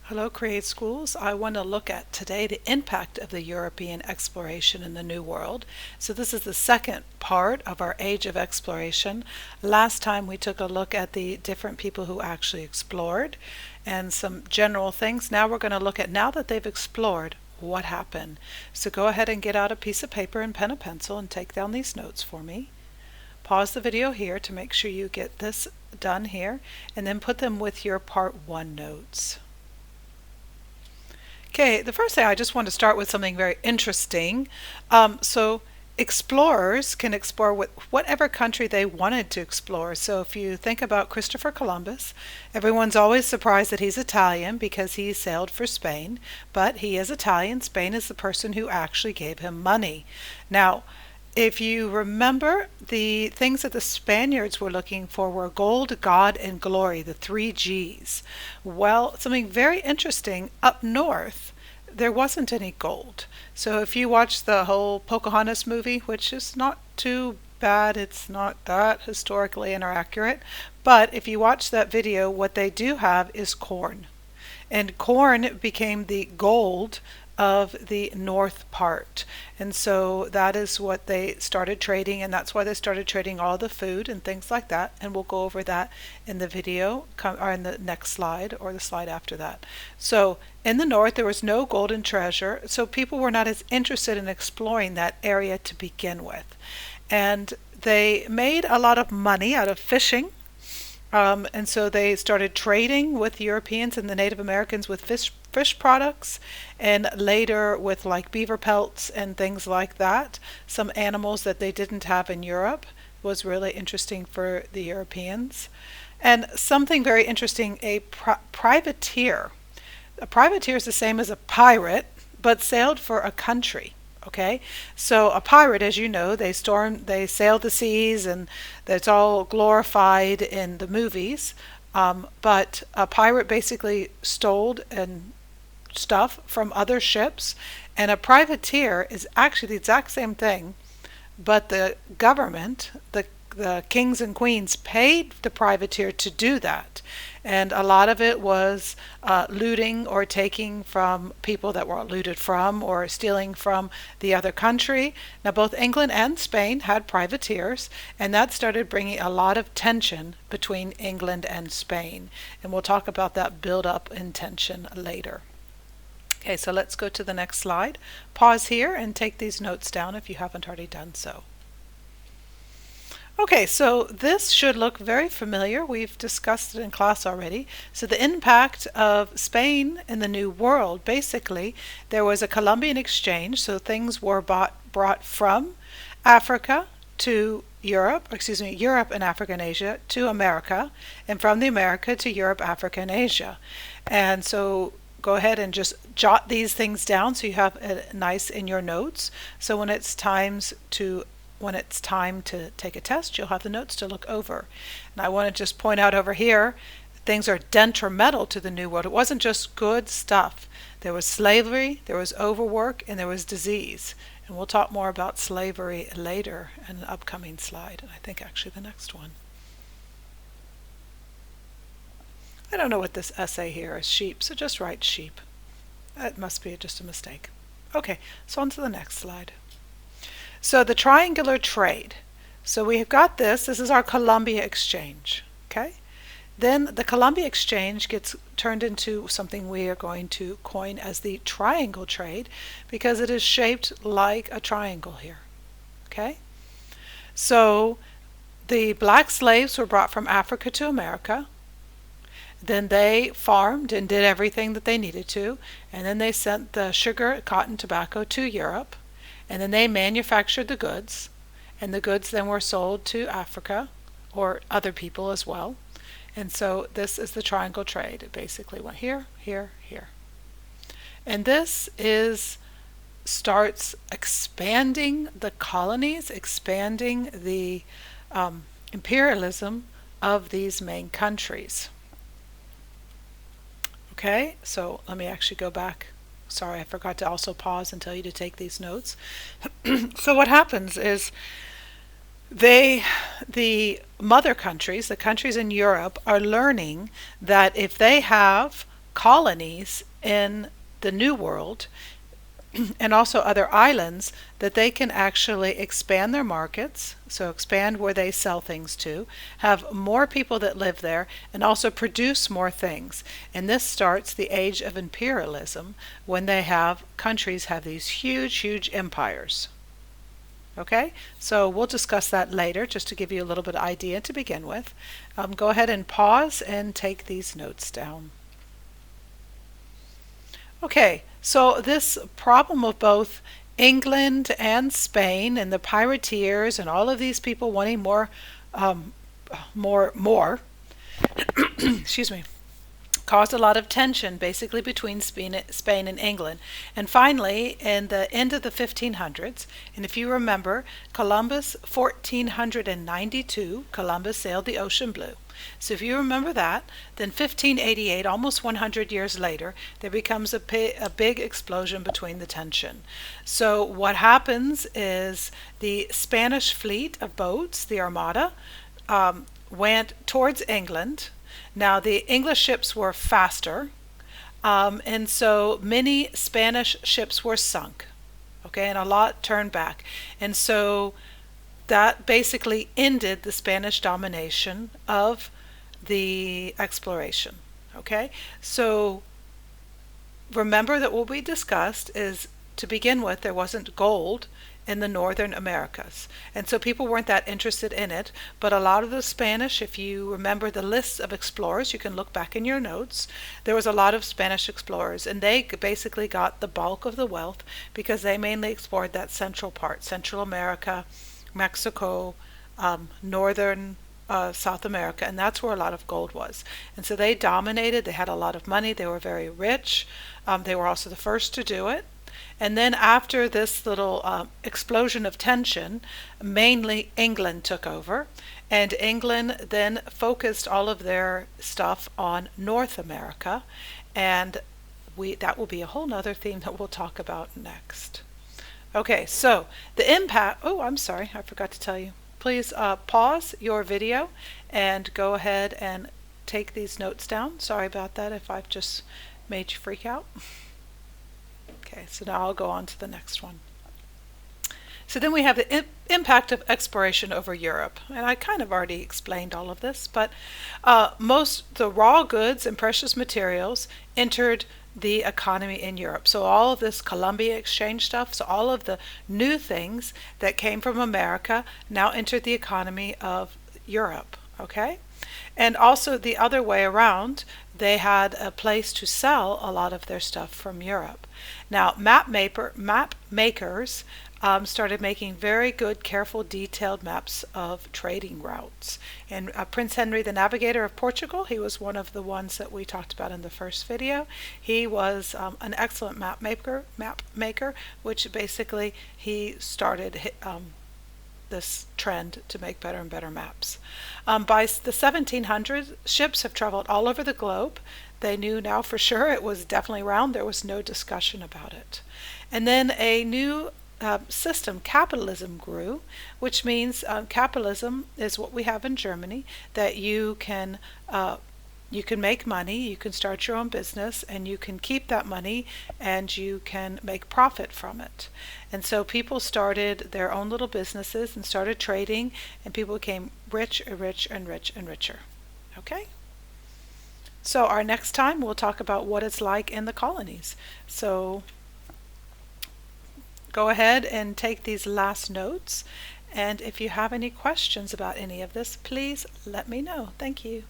Hello, Create Schools. I want to look at today the impact of the European exploration in the New World. So this is the second part of our Age of Exploration. Last time we took a look at the different people who actually explored and some general things. Now we're going to look at, now that they've explored, what happened. So go ahead and get out a piece of paper and pen and pencil and take down these notes for me. Pause the video here to make sure you get this done here, and then put them with your Part 1 notes. Okay, the first thing I just want to start with something very interesting. So explorers can explore whatever country they wanted to explore. So if you think about Christopher Columbus, everyone's always surprised that he's Italian because he sailed for Spain, but he is Italian. Spain is the person who actually gave him money. Now, if you remember, the things that the Spaniards were looking for were gold, God, and glory, the three G's. Well, something very interesting, up north, there wasn't any gold. So if you watch the whole Pocahontas movie, which is not too bad, it's not that historically inaccurate, but if you watch that video, what they do have is corn. And corn became the gold of the north part. And so that is what they started trading, and that's why they started trading all the food and things like that. And we'll go over that in the video, or in the next slide, or the slide after that. So in the north, there was no golden treasure, so people were not as interested in exploring that area to begin with. And they made a lot of money out of fishing. And so they started trading with Europeans and the Native Americans with fish products, and later with like beaver pelts and things like that. Some animals that they didn't have in Europe was really interesting for the Europeans. And something very interesting, a privateer. A privateer is the same as a pirate, but sailed for a country. Okay, so a pirate, as you know, they sail the seas, and that's all glorified in the movies. But a pirate basically stole and stuff from other ships, and a privateer is actually the exact same thing, but the government, the kings and queens, paid the privateer to do that. And a lot of it was looting or taking from people that were looted from, or stealing from the other country. Now, both England and Spain had privateers, and that started bringing a lot of tension between England and Spain. And we'll talk about that build-up in tension later. Okay, so let's go to the next slide. Pause here and take these notes down if you haven't already done so. Okay, so this should look very familiar. We've discussed it in class already. So the impact of Spain in the New World, basically, there was a Columbian exchange, so things were brought from Africa to Europe, Europe and Africa and Asia to America, and from the America to Europe, Africa, and Asia. And so go ahead and just jot these things down so you have it nice in your notes. So when it's time to take a test, you'll have the notes to look over. And I want to just point out over here, things are detrimental to the New World. It wasn't just good stuff. There was slavery, there was overwork, and there was disease. And we'll talk more about slavery later in an upcoming slide, and I think actually the next one. I don't know what this essay here is, sheep, so just write sheep. That must be just a mistake. Okay, so on to the next slide. So the triangular trade. So we have got this is our Columbia Exchange. Okay? Then the Columbia Exchange gets turned into something we are going to coin as the triangle trade, because it is shaped like a triangle here. Okay? So the black slaves were brought from Africa to America. Then they farmed and did everything that they needed to, and then they sent the sugar, cotton, tobacco to Europe. And then they manufactured the goods, and the goods then were sold to Africa or other people as well. And so this is the triangle trade. It basically went here, here, here. And this starts expanding the colonies, expanding the imperialism of these main countries. Okay, so let me actually go back. Sorry, I forgot to also pause and tell you to take these notes. So what happens is the mother countries, the countries in Europe, are learning that if they have colonies in the New World and also other islands that they can actually expand their markets, so expand where they sell things to, have more people that live there, and also produce more things. And this starts the age of imperialism when they have countries have these huge, huge empires. Okay, so we'll discuss that later just to give you a little bit of idea to begin with. Go ahead and pause and take these notes down. Okay, so this problem of both England and Spain and the privateers and all of these people wanting more, more, excuse me, caused a lot of tension basically between Spain and England. And finally, in the end of the 1500s, and if you remember, 1492, Columbus sailed the ocean blue. So if you remember that, then 1588, almost 100 years later, there becomes a big explosion between the tension. So what happens is the Spanish fleet of boats, the Armada, went towards England. Now the English ships were faster, and so many Spanish ships were sunk, okay, and a lot turned back. And so that basically ended the Spanish domination of the exploration. Okay, so remember that what we discussed is, to begin with, there wasn't gold in the northern Americas, and so people weren't that interested in it. But a lot of the Spanish, if you remember the lists of explorers, you can look back in your notes, there was a lot of Spanish explorers, and they basically got the bulk of the wealth because they mainly explored that central part, Central America, Mexico, northern South America, and that's where a lot of gold was. And so they dominated, they had a lot of money, they were very rich, they were also the first to do it. And then after this little explosion of tension, mainly England took over, and England then focused all of their stuff on North America, and that will be a whole nother theme that we'll talk about next. Okay, so the impact, oh, I'm sorry, I forgot to tell you. Please pause your video and go ahead and take these notes down. Sorry about that if I've just made you freak out. Okay, so now I'll go on to the next one. So then we have the impact of exploration over Europe. And I kind of already explained all of this, but most the raw goods and precious materials entered the economy in Europe. So all of this Columbia Exchange stuff, so all of the new things that came from America now entered the economy of Europe, okay? And also the other way around, they had a place to sell a lot of their stuff from Europe. Now map makers started making very good, careful, detailed maps of trading routes. And Prince Henry the Navigator of Portugal, he was one of the ones that we talked about in the first video. He was an excellent map maker, which basically he started this trend to make better and better maps. By the 1700s, ships have traveled all over the globe. They knew now for sure it was definitely round. There was no discussion about it. And then a new system, capitalism, grew, which means capitalism is what we have in Germany, that you can make money, you can start your own business, and you can keep that money, and you can make profit from it. And so people started their own little businesses and started trading, and people became rich and rich and rich and richer. Okay? So our next time we'll talk about what it's like in the colonies. So go ahead and take these last notes, and if you have any questions about any of this, please let me know. Thank you.